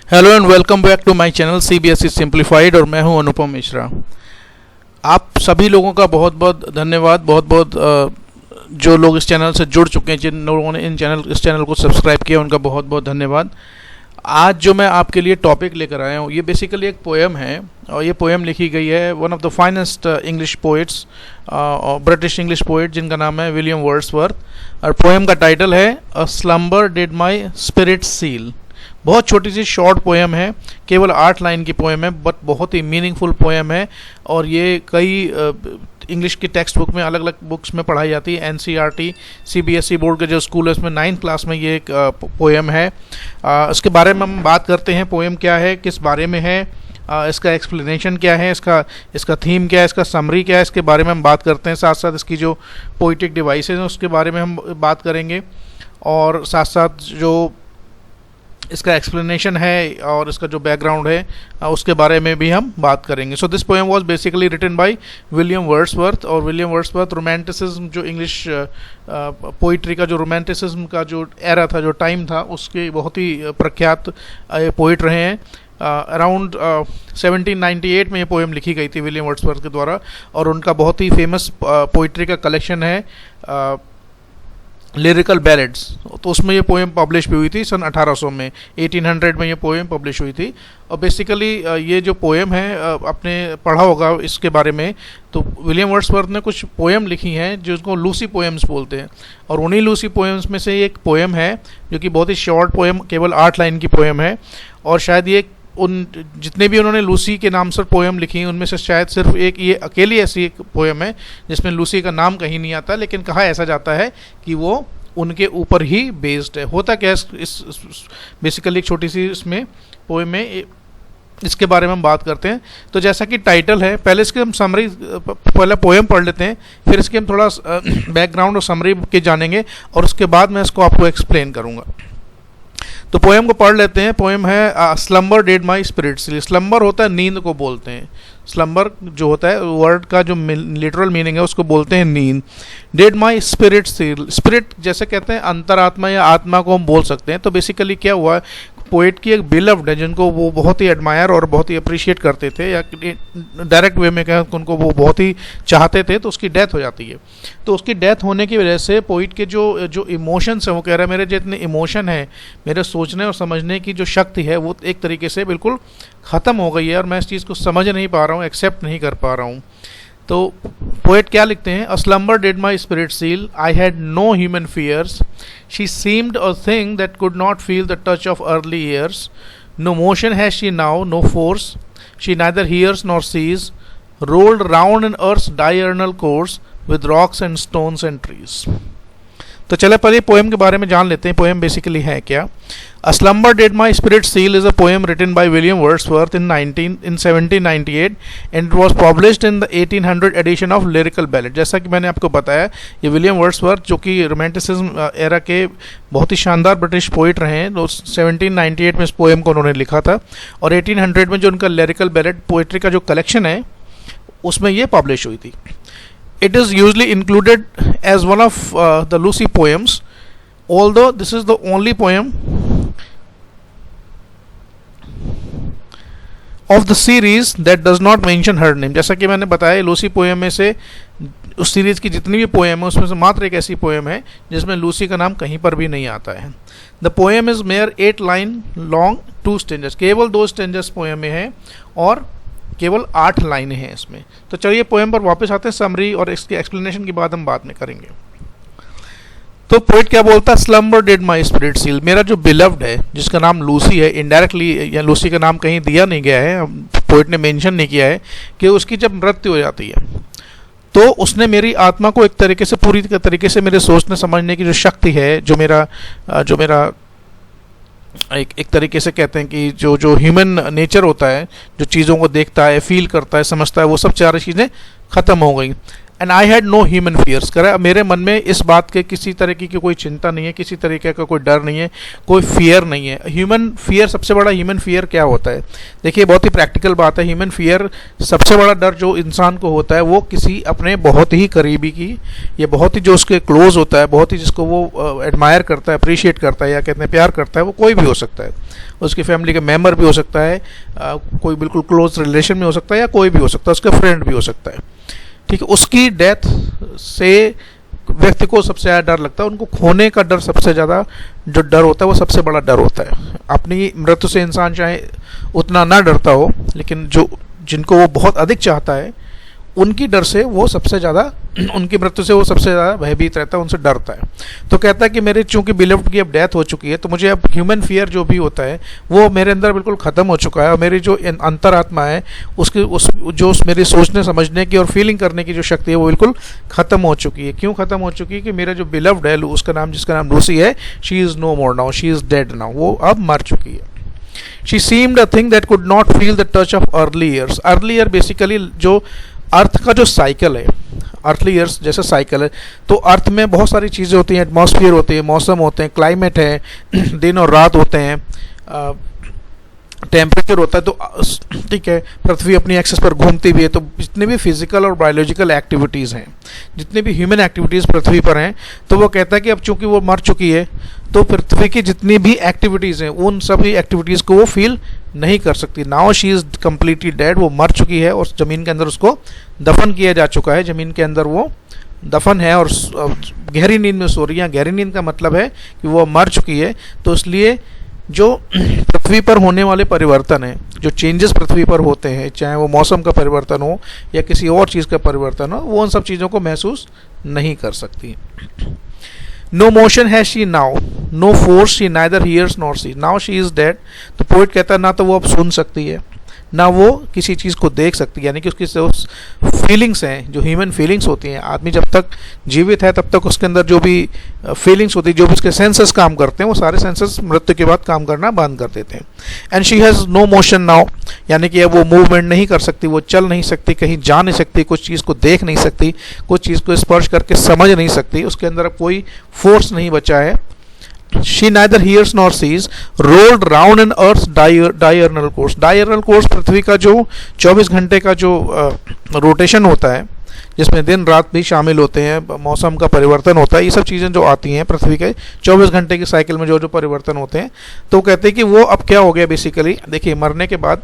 Hello and welcome back to my channel CBSE simplified और मैं हूं अनुपम मिश्रा। आप सभी लोगों का बहुत बहुत धन्यवाद। बहुत बहुत जो लोग इस चैनल से जुड़ चुके हैं, जिन लोगों ने इस चैनल को सब्सक्राइब किया, उनका बहुत बहुत धन्यवाद। आज जो मैं आपके लिए टॉपिक लेकर आया हूँ, ये बेसिकली एक पोएम है और ये पोएम लिखी गई है one of the finest English poets, British English poet, जिनका नाम है विलियम वर्ड्सवर्थ। और पोएम का टाइटल है a slumber did my spirit seal. बहुत छोटी सी शॉर्ट पोएम है, केवल 8 लाइन की पोएम है, बट बहुत ही मीनिंगफुल पोएम है। और ये कई इंग्लिश की टेक्स्ट बुक में, अलग अलग बुक्स में पढ़ाई जाती है। NCERT CBSE बोर्ड के जो स्कूल है उसमें 9th क्लास में ये एक पोएम है। इसके बारे में हम बात करते हैं। पोएम क्या है, किस बारे में है, इसका एक्सप्लेनेशन क्या है, इसका थीम क्या है, इसका समरी क्या है, इसके बारे में हम बात करते हैं। साथ साथ इसकी जो पोइटिक डिवाइसेस हैं उसके बारे में हम बात करेंगे, और साथ साथ जो इसका एक्सप्लेनेशन है और इसका जो बैकग्राउंड है उसके बारे में भी हम बात करेंगे। So this poem was basically written by William Wordsworth. और विलियम वर्ड्सवर्थ रोमांटिसिज्म, जो इंग्लिश पोइट्री का जो रोमांटिसिज्म का जो एरा था, जो टाइम था, उसके बहुत ही प्रख्यात पोइट रहे हैं। अराउंड 1798 में ये पोएम लिखी गई थी विलियम वर्ड्सवर्थ के द्वारा, और उनका बहुत ही फेमस पोइट्री का कलेक्शन है लिरिकल बैलेड्स। तो उसमें ये पोएम पब्लिश भी हुई थी सन 1800 में, 1800 में ये पोएम पब्लिश हुई थी। और बेसिकली ये जो पोएम है, आपने पढ़ा होगा इसके बारे में, तो विलियम वर्ड्सवर्थ ने कुछ पोएम लिखी हैं जिसको लूसी पोएम्स बोलते हैं। और उन्हीं लूसी पोएम्स में से एक पोएम है जो कि बहुत ही शॉर्ट पोएम, केवल 8 लाइन की पोएम है। और शायद ये उन जितने भी उन्होंने लूसी के नाम से पोएम लिखी हैं उनमें से शायद सिर्फ एक ये अकेली ऐसी एक पोएम है जिसमें लूसी का नाम कहीं नहीं आता, लेकिन कहा ऐसा जाता है कि वो उनके ऊपर ही बेस्ड है। होता क्या है, इस बेसिकली एक छोटी सी इसमें पोएम में इसके बारे में हम बात करते हैं। तो जैसा कि टाइटल है, पहले इसके हम समरी, पहले पोएम पढ़ लेते हैं, फिर इसके हम थोड़ा बैकग्राउंड और समरी के जानेंगे, और उसके बाद मैं इसको आपको एक्सप्लेन करूँगा। तो पोएम को पढ़ लेते हैं। पोएम है slumber did my spirit seal. Slumber होता है नींद को बोलते हैं। स्लम्बर जो होता है, वर्ड का जो लिटरल मीनिंग है उसको बोलते हैं नींद। Did my spirit seal, spirit जैसे कहते हैं अंतरात्मा या आत्मा को हम बोल सकते हैं। तो बेसिकली क्या हुआ, पोइट की एक बिलव्ड है जिनको वो बहुत ही एडमायर और बहुत ही अप्रिशिएट करते थे, या डायरेक्ट वे में कहें उनको वो बहुत ही चाहते थे, तो उसकी डेथ हो जाती है। तो उसकी डेथ होने की वजह से पोइट के जो इमोशंस हैं, वो कह रहा है मेरे जितने इमोशन है, मेरे सोचने और समझने की जो शक्ति है, वो एक तरीके से बिल्कुल ख़त्म हो गई है, और मैं इस चीज़ को समझ नहीं पा रहा हूँ, एक्सेप्ट नहीं कर पा रहा हूँ। तो पोएट क्या लिखते हैं, a slumber did my spirit seal, I had no human fears, she seemed a thing that could not feel the touch of early years, no motion has she now, no force, she neither hears nor sees, rolled round in earth diurnal course with rocks and stones and trees. तो चले पहले poem के बारे में जान लेते हैं। Poem basically है क्या। A Slumber Did My Spirit Seal is a poem written by William Wordsworth in 1798 and it was published in the 1800 edition of Lyrical Ballad। जैसा कि मैंने आपको बताया, ये विलियम वर्ड्सवर्थ जो कि रोमांटिसिज्म एरा के बहुत ही शानदार ब्रिटिश पोइट रहे हैं, तो 1798 में इस पोएम को उन्होंने लिखा था, और 1800 में जो उनका लिरिकल बैलेड पोइट्री का जो कलेक्शन है उसमें ये पब्लिश हुई थी। It is usually included as one of the Lucy poems, although this is the only poem of the series that does not mention her name। जैसा कि मैंने बताया, लूसी पोएम में से, उस सीरीज़ की जितनी भी पोएम है उसमें से मात्र एक ऐसी पोएम है जिसमें लूसी का नाम कहीं पर भी नहीं आता है। The poem is mayor 8 line long, 2 स्टेंजर्स, केवल 2 स्टेंजर्स पोएम में है और केवल 8 लाइनें हैं इसमें। तो चलिए पोएम पर वापस आते हैं। समरी और इसके एक्सप्लेनेशन की बात हम बाद में करेंगे। तो पोइट क्या बोलता है, slumber did my spirit seal, मेरा जो बिलव्ड है जिसका नाम लूसी है, इनडायरेक्टली या लूसी का नाम कहीं दिया नहीं गया है, पोइट ने मेंशन नहीं किया है, कि उसकी जब मृत्यु हो जाती है तो उसने मेरी आत्मा को एक तरीके से, पूरी तरीके से मेरे सोचने समझने की जो शक्ति है, जो मेरा एक तरीके से कहते हैं कि जो ह्यूमन नेचर होता है, जो चीज़ों को देखता है, फील करता है, समझता है, वो सब 4 चीज़ें ख़त्म हो गई। And I had no human fears. कह रहा है मेरे मन में इस बात के किसी तरीके की कोई चिंता नहीं है, किसी तरीके का कोई डर नहीं है, कोई फियर नहीं है। ह्यूमन फियर, सबसे बड़ा ह्यूमन फियर क्या होता है? देखिए बहुत ही प्रैक्टिकल बात है। ह्यूमन फियर, सबसे बड़ा डर जो इंसान को होता है वो किसी अपने बहुत ही करीबी की, या बहुत ही जो उसके क्लोज होता है, बहुत ही जिसको वो एडमायर करता है, अप्रिशिएट करता है, या कहते हैं प्यार करता है, वो कोई भी हो सकता है। उसकी फैमिली का मेम्बर भी हो सकता है, कोई बिल्कुल क्लोज रिलेशन में हो सकता है, या कोई भी हो सकता है, उसका फ्रेंड भी हो सकता है। ठीक है, उसकी डेथ से व्यक्ति को सबसे ज़्यादा डर लगता है। उनको खोने का डर, सबसे ज़्यादा जो डर होता है वो सबसे बड़ा डर होता है। अपनी मृत्यु से इंसान चाहे उतना ना डरता हो, लेकिन जो जिनको वो बहुत अधिक चाहता है उनकी डर से वो सबसे ज़्यादा, उनकी मृत्यु से वो सबसे ज़्यादा भयभीत रहता है, उनसे डरता है। तो कहता है कि मेरे चूंकि बिलीव्ड की अब डेथ हो चुकी है, तो मुझे अब ह्यूमन फियर जो भी होता है वो मेरे अंदर बिल्कुल ख़त्म हो चुका है, और मेरी जो अंतरात्मा है उसकी मेरी सोचने समझने की और फीलिंग करने की जो शक्ति है वो बिल्कुल ख़त्म हो चुकी है। क्यों ख़त्म हो चुकी है? कि मेरा जो बिलीव्ड है, जिसका नाम लूसी है, she is no more now, she is dead now, वो अब मर चुकी है। She seemed a thing that could not feel the touch of early years. Early year basically जो अर्थ का जो साइकिल है, अर्थली ईयर्स जैसे साइकिल है, तो अर्थ में बहुत सारी चीज़ें होती हैं, एटमॉस्फेयर होते हैं, मौसम होते हैं, क्लाइमेट है, दिन और रात होते हैं, टेम्परेचर होता है। तो ठीक है, पृथ्वी अपनी एक्सिस पर घूमती भी है, तो जितने भी फिजिकल और बायोलॉजिकल एक्टिविटीज़ हैं, जितने भी ह्यूमन एक्टिविटीज़ पृथ्वी पर हैं, तो वो कहता है कि अब चूंकि वो मर चुकी है, तो पृथ्वी की जितनी भी एक्टिविटीज़ हैं उन सभी एक्टिविटीज़ को वो फील नहीं कर सकती। Now she is completely dead, वो मर चुकी है और ज़मीन के अंदर उसको दफन किया जा चुका है। ज़मीन के अंदर वो दफन है और गहरी नींद में सो रही है। गहरी नींद का मतलब है कि वो मर चुकी है। तो इसलिए जो पृथ्वी पर होने वाले परिवर्तन हैं, जो चेंजेस पृथ्वी पर होते हैं, चाहे वो मौसम का परिवर्तन हो या किसी और चीज़ का परिवर्तन हो, वो उन सब चीज़ों को महसूस नहीं कर सकती। नो मोशन है she now, no force she neither hears nor see, now she is dead. तो पोइट कहता है ना तो वो अब सुन सकती है, ना वो किसी चीज़ को देख सकती है, यानी कि उसकी जो फीलिंग्स हैं, जो ह्यूमन फीलिंग्स होती हैं, आदमी जब तक जीवित है तब तक उसके अंदर जो भी फीलिंग्स होती है, जो भी उसके सेंसेस काम करते हैं, वो सारे सेंसेस मृत्यु के बाद काम करना बंद कर देते हैं। And she has no motion now, यानी कि अब वो मूवमेंट नहीं कर सकती, वो चल नहीं सकती, कहीं जा नहीं सकती, कुछ चीज़ को देख नहीं सकती, कुछ चीज़ को स्पर्श करके समझ नहीं सकती, उसके अंदर अब कोई फोर्स नहीं बचा है। She neither hears nor sees, rolled round in Earth's diurnal course. Diurnal course पृथ्वी का जो 24 घंटे का जो रोटेशन होता है, जिसमें दिन रात भी शामिल होते हैं, मौसम का परिवर्तन होता है, ये सब चीज़ें जो आती हैं पृथ्वी के 24 घंटे की साइकिल में जो जो परिवर्तन होते हैं, तो कहते हैं कि वो अब क्या हो गया बेसिकली। देखिए, मरने के बाद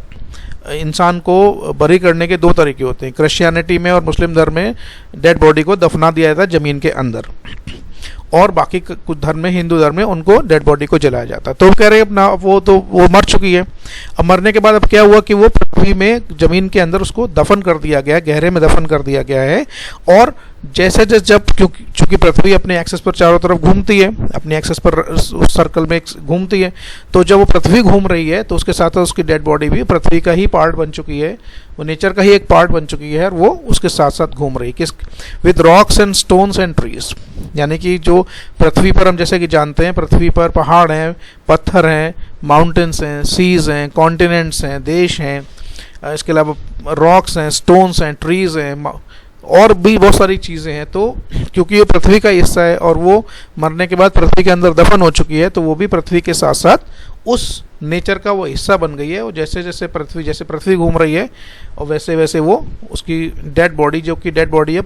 इंसान को बरी करने के दो तरीके होते हैं। क्रिश्चियनिटी में और मुस्लिम धर्म में डेड बॉडी को दफना दिया जाता है ज़मीन के अंदर, और बाकी कुछ धर्म में, हिंदू धर्म में, उनको डेड बॉडी को जलाया जाता है। तो कह रहे हैं अपना वो मर चुकी है। अब मरने के बाद अब क्या हुआ कि वो पृथ्वी में, ज़मीन के अंदर उसको दफन कर दिया गया, गहरे में दफन कर दिया गया है। और जैसे जब चूँकि पृथ्वी अपने एक्सेस पर चारों तरफ घूमती है, अपने एक्सेस पर उस सर्कल में घूमती है, तो जब वो पृथ्वी घूम रही है तो उसके साथ साथ उसकी डेड बॉडी भी पृथ्वी का ही पार्ट बन चुकी है, वो नेचर का ही एक पार्ट बन चुकी है, और वो उसके साथ साथ घूम रही है। किस with rocks and stones and trees, यानी कि जो पृथ्वी पर हम जैसे कि जानते हैं, पृथ्वी पर पहाड़ हैं, पत्थर हैं, माउंटेन्स हैं, सीज हैं, कॉन्टिनेंट्स हैं, देश हैं, इसके अलावा रॉक्स हैं, स्टोन्स हैं, ट्रीज़ हैं, और भी बहुत सारी चीज़ें हैं। तो क्योंकि ये पृथ्वी का हिस्सा है और वो मरने के बाद पृथ्वी के अंदर दफन हो चुकी है, तो वो भी पृथ्वी के साथ साथ उस नेचर का वो हिस्सा बन गई है। और जैसे पृथ्वी घूम रही है, और वैसे वैसे वो उसकी डेड बॉडी, जो कि डेड बॉडी है,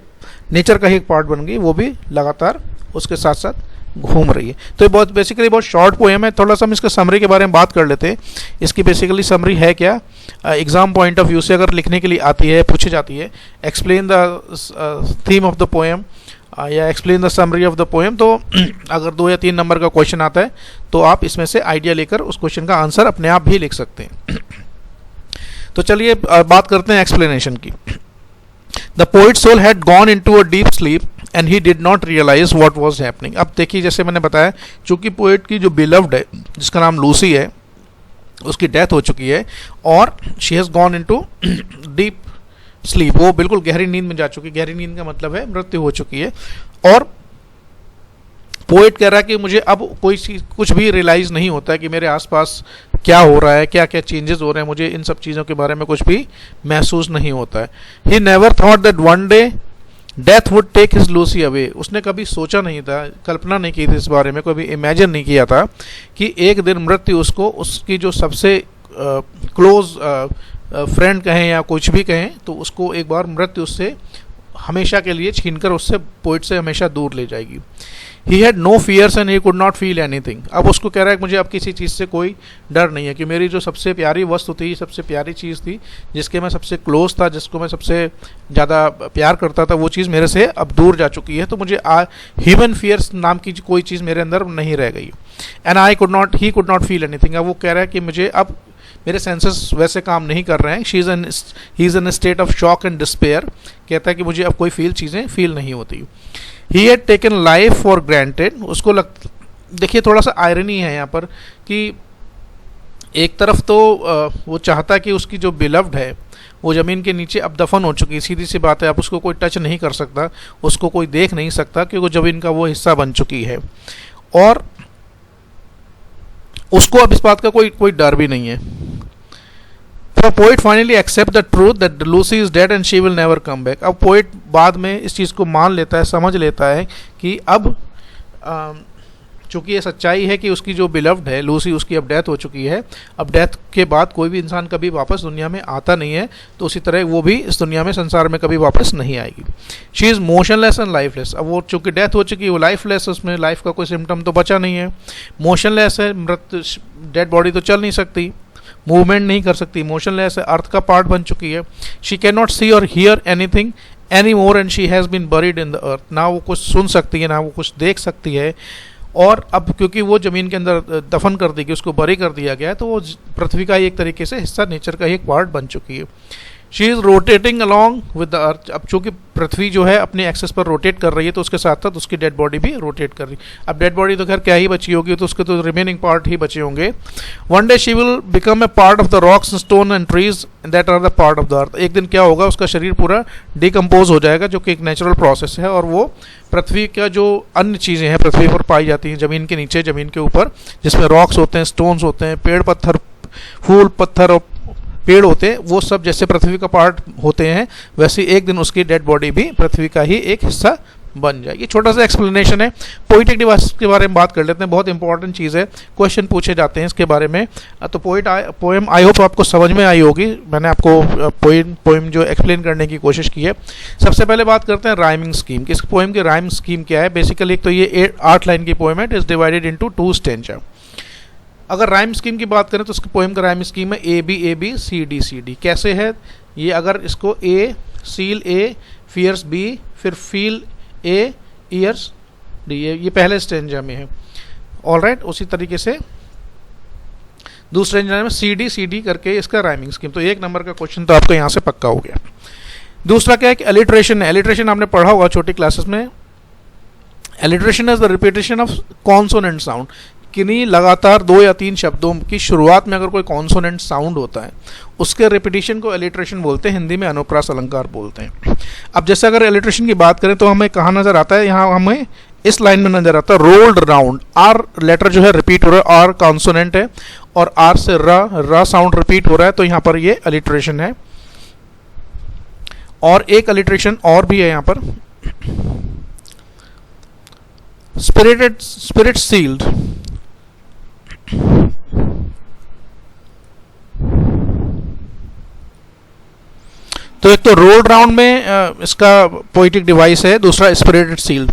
नेचर का ही एक पार्ट बन गई, वो भी लगातार उसके साथ साथ घूम रही है। तो ये बहुत शॉर्ट पोएम है। थोड़ा सा हम इसका समरी के बारे में बात कर लेते हैं। इसकी बेसिकली समरी है क्या, एग्जाम पॉइंट ऑफ व्यू से अगर लिखने के लिए आती है, पूछी जाती है, explain the theme of the poem या explain the summary of the poem, तो अगर 2 या 3 नंबर का क्वेश्चन आता है तो आप इसमें से आइडिया लेकर उस क्वेश्चन का आंसर अपने आप भी लिख सकते हैं। तो चलिए बात करते हैं एक्सप्लेनेशन की। The poet soul had gone into a deep sleep and he did not realise what was happening. अब देखिए, जैसे मैंने बताया, चूंकि पोइट की जो बिलव्ड है, जिसका नाम लूसी है, उसकी डेथ हो चुकी है और she has gone into deep sleep, वो बिल्कुल गहरी नींद में जा चुकी है। गहरी नींद का मतलब है मृत्यु हो चुकी है। और पोइट कह रहा है कि मुझे अब कोई चीज़, कुछ भी रियलाइज़ नहीं होता है कि मेरे आसपास क्या हो रहा है, क्या क्या चेंजेस हो रहे हैं, मुझे इन सब चीज़ों के बारे में कुछ भी महसूस नहीं होता है। He never thought that one day death would take his Lucy away. उसने कभी सोचा नहीं था, कल्पना नहीं की थी इस बारे में, कभी इमेजिन नहीं किया था कि एक दिन मृत्यु उसको उसकी जो सबसे क्लोज फ्रेंड कहें या कुछ भी कहें, तो उसको एक बार मृत्यु उससे हमेशा के लिए छीनकर उससे पोइट से हमेशा दूर ले जाएगी। He had no fears and he could not feel anything. अब उसको कह रहा है कि मुझे अब किसी चीज़ से कोई डर नहीं है, कि मेरी जो सबसे प्यारी वस्तु थी, सबसे प्यारी चीज़ थी, जिसके मैं सबसे क्लोज था, जिसको मैं सबसे ज़्यादा प्यार करता था, वो चीज़ मेरे से अब दूर जा चुकी है। तो मुझे ह्यूमन फियर्स नाम की कोई चीज़ मेरे अंदर नहीं रह गई। And he could not feel anything. अब वो कह रहा है कि मुझे अब मेरे सेंसेस वैसे काम नहीं कर रहे हैं। He is in state of shock and despair. कहता है कि मुझे अब कोई चीज़ें फील नहीं होती। He had taken life for granted. उसको देखिए थोड़ा सा आयरनी है यहाँ पर कि एक तरफ तो वो चाहता कि उसकी जो बिलव्ड है वो ज़मीन के नीचे अब दफन हो चुकी है। सीधी सी बात है, अब उसको कोई टच नहीं कर सकता, उसको कोई देख नहीं सकता, क्योंकि ज़मीन का वो हिस्सा बन चुकी है। और उसको अब इस बात का कोई डर भी नहीं है। The poet finally accept the truth that Lucy is dead and she will never come back. अब पोइट बाद में इस चीज़ को मान लेता है, समझ लेता है कि अब चूँकि ये सच्चाई है कि उसकी जो बिलव्ड है लूसी, उसकी अब डेथ हो चुकी है। अब डेथ के बाद कोई भी इंसान कभी वापस दुनिया में आता नहीं है, तो उसी तरह वो भी इस दुनिया में, संसार में कभी वापस नहीं आएगी। She is motionless and lifeless. अब वो चूँकि डेथ हो चुकी है, वो लाइफलेस, उसमें लाइफ का कोई सिम्टम तो बचा नहीं है। मोशनलेस है, मृत डेड बॉडी तो चल नहीं सकती, मूवमेंट नहीं कर सकती, मोशनलेस है, अर्थ का पार्ट बन चुकी है। शी कैन नॉट सी और hear anything any more and she has been buried in the earth. ना वो कुछ सुन सकती है, ना वो कुछ देख सकती है। और अब क्योंकि वो ज़मीन के अंदर दफन कर दी गई, उसको बरी कर दिया गया है, तो वो पृथ्वी का एक तरीके से हिस्सा, नेचर का एक पार्ट बन चुकी है। She is rotating along with the earth. अब चूँकि पृथ्वी जो है अपने एक्सेस पर रोटेट कर रही है, तो उसके साथ साथ उसकी डेड बॉडी भी रोटेट कर रही है। अब डेड बॉडी तो खैर क्या ही बची होगी, तो उसके तो रिमेनिंग पार्ट ही बचे होंगे। One day she will become a part of the rocks, stone and trees that are the part of the earth. एक दिन क्या होगा, उसका शरीर पूरा डिकम्पोज हो जाएगा, जो कि एक नेचुरल प्रोसेस है, और वो पृथ्वी का जो अन्य चीज़ें हैं पृथ्वी पर पाई जाती हैं, ज़मीन के नीचे, ज़मीन के ऊपर, जिसमें रॉक्स होते हैं, स्टोन्स होते हैं, पेड़ पत्थर, फूल पत्थर और पेड़ होते हैं, वो सब जैसे पृथ्वी का पार्ट होते हैं, वैसे एक दिन उसकी डेड बॉडी भी पृथ्वी का ही एक हिस्सा बन जाएगी। छोटा सा एक्सप्लेनेशन है। पोइटिक डिवाइस के बारे में बात कर लेते हैं, बहुत इंपॉर्टेंट चीज़ है, क्वेश्चन पूछे जाते हैं इसके बारे में। तो पोएम आई होप आपको समझ में आई होगी। मैंने आपको पोएम जो एक्सप्लेन करने की कोशिश की है। सबसे पहले बात करते हैं राइमिंग स्कीम की। इस पोएम की राइम स्कीम क्या है। बेसिकली एक तो ये 8 लाइन की पोएम है, it is divided into 2 stanza. अगर राइम स्कीम की बात करें तो इसकी पोएम का राइम स्कीम है ए बी सी डी। कैसे है ये, अगर इसको ए, सील ए, फियर्स बी, फिर फील ए, ईयर्स डी, ये पहले स्टेंजा में है। ऑलराइट, उसी तरीके से दूसरे स्टेंजा में सी डी करके इसका राइमिंग स्कीम। तो 1 नंबर का क्वेश्चन तो आपको यहाँ से पक्का हो गया। दूसरा क्या है कि एलिट्रेशन है। एलिट्रेशन आपने पढ़ा होगा छोटी क्लासेस में। Alliteration is the repetition of consonant sound. किन्हीं लगातार 2 या 3 शब्दों की शुरुआत में अगर कोई कॉन्सोनेंट साउंड होता है, उसके रिपीटिशन को एलिट्रेशन बोलते हैं, हिंदी में अनुप्रास अलंकार बोलते हैं। अब जैसे अगर एलिट्रेशन की बात करें तो हमें कहाँ नज़र आता है, यहाँ हमें इस लाइन में नज़र आता है रोल्ड राउंड। आर लेटर जो है रिपीट हो रहा है, आर कॉन्सोनेंट है, और आर से र साउंड रिपीट हो रहा है, तो यहाँ पर ये एलिट्रेशन है। और एक एलिट्रेशन और भी है यहाँ पर, स्पिरिट सील्ड। तो एक तो रोल्ड राउंड में इसका पोइटिक डिवाइस है, दूसरा स्पिरिटेड सील्ड।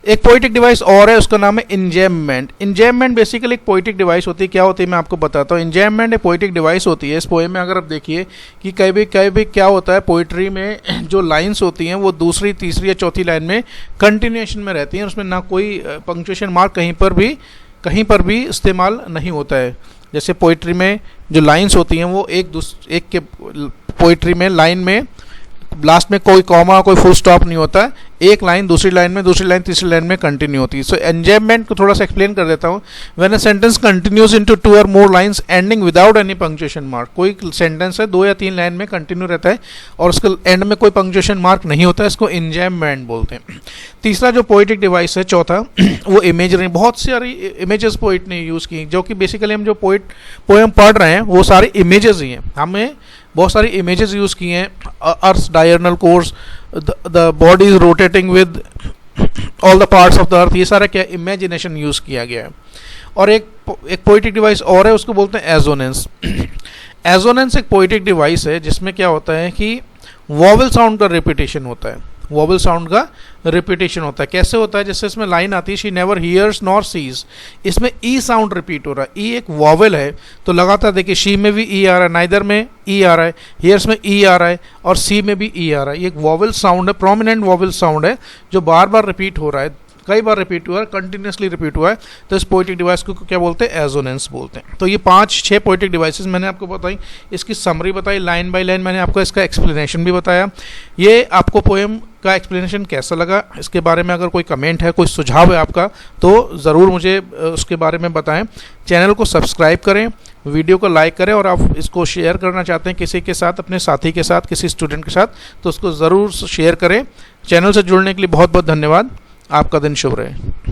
एक पोइटिक डिवाइस और है, उसका नाम है इंजैममेंट। इंजैममेंट बेसिकली एक पोइटिक डिवाइस होती है। क्या होती है मैं आपको बताता हूँ। इंजैममेंट एक पोइटिक डिवाइस होती है। इस पोएम में अगर आप देखिए कि कई भी क्या होता है, पोइट्री में जो लाइंस होती हैं वो दूसरी, तीसरी या चौथी लाइन में कंटिन्यूएशन में रहती हैं, उसमें ना कोई पंक्चुएशन मार्क कहीं पर भी इस्तेमाल नहीं होता है। जैसे पोइट्री में जो लाइंस होती हैं वो एक के पोइट्री में लाइन में लास्ट में कोई कॉमा, कोई फुल स्टॉप नहीं होता है। एक लाइन दूसरी लाइन में, दूसरी लाइन तीसरी लाइन में कंटिन्यू होती है। सो एंजॉयमेंट को थोड़ा सा एक्सप्लेन कर देता हूँ। When a sentence continues into 2 or more lines ending without any punctuation mark. कोई सेंटेंस है 2 या 3 लाइन में कंटिन्यू रहता है और उसके एंड में कोई पंक्चुएशन मार्क नहीं होता है, इसको एंजॉयमेंट बोलते हैं। तीसरा जो पोइटिक डिवाइस है, चौथा, वो इमेजरी। बहुत सारी इमेजेस पोइट ने यूज़ की, जो कि बेसिकली हम जो पोएम पढ़ रहे हैं वो सारे इमेजेस ही हैं। हमें बहुत सारी इमेजेस यूज़ की हैं। Earth diagonal course, the body is rotating with all the parts of the earth, ये सारा क्या इमेजिनेशन यूज़ किया गया है। और एक पोइटिक डिवाइस और है, उसको बोलते हैं एजोनेंस। एजोनेंस एक पोइटिक डिवाइस है जिसमें क्या होता है कि वॉवल साउंड का रिपीटेशन होता है, वॉवल साउंड का रिपीटेशन होता है। कैसे होता है, जैसे इसमें लाइन आती है she never hears nor sees, इसमें ई साउंड रिपीट हो रहा है, ई एक वॉवल है तो लगातार देखिए शी में भी ई आ रहा है, नाइदर में ई आ रहा है, हियर्स में ई आ रहा है और सी में भी ई आ रहा है। ये एक वॉवल साउंड है, प्रोमिनेंट वॉवल साउंड है जो बार बार रिपीट हो रहा है, कई बार रिपीट हुआ है, कंटिन्यूसली रिपीट हुआ है, तो इस पोइटिक डिवाइस को क्या बोलते हैं, एजोनेंस बोलते हैं। तो ये 5-6 पोइटिक डिवाइसेस मैंने आपको बताई, इसकी समरी बताई लाइन बाय लाइन, मैंने आपको इसका एक्सप्लेनेशन भी बताया। ये आपको पोएम का एक्सप्लेनेशन कैसा लगा, इसके बारे में अगर कोई कमेंट है, कोई सुझाव है आपका, तो ज़रूर मुझे उसके बारे में बताएं। चैनल को सब्सक्राइब करें, वीडियो को लाइक करें, और आप इसको शेयर करना चाहते हैं किसी के साथ, अपने साथी के साथ, किसी स्टूडेंट के साथ, तो उसको ज़रूर शेयर करें। चैनल से जुड़ने के लिए बहुत बहुत धन्यवाद। आपका दिन शुभ रहे।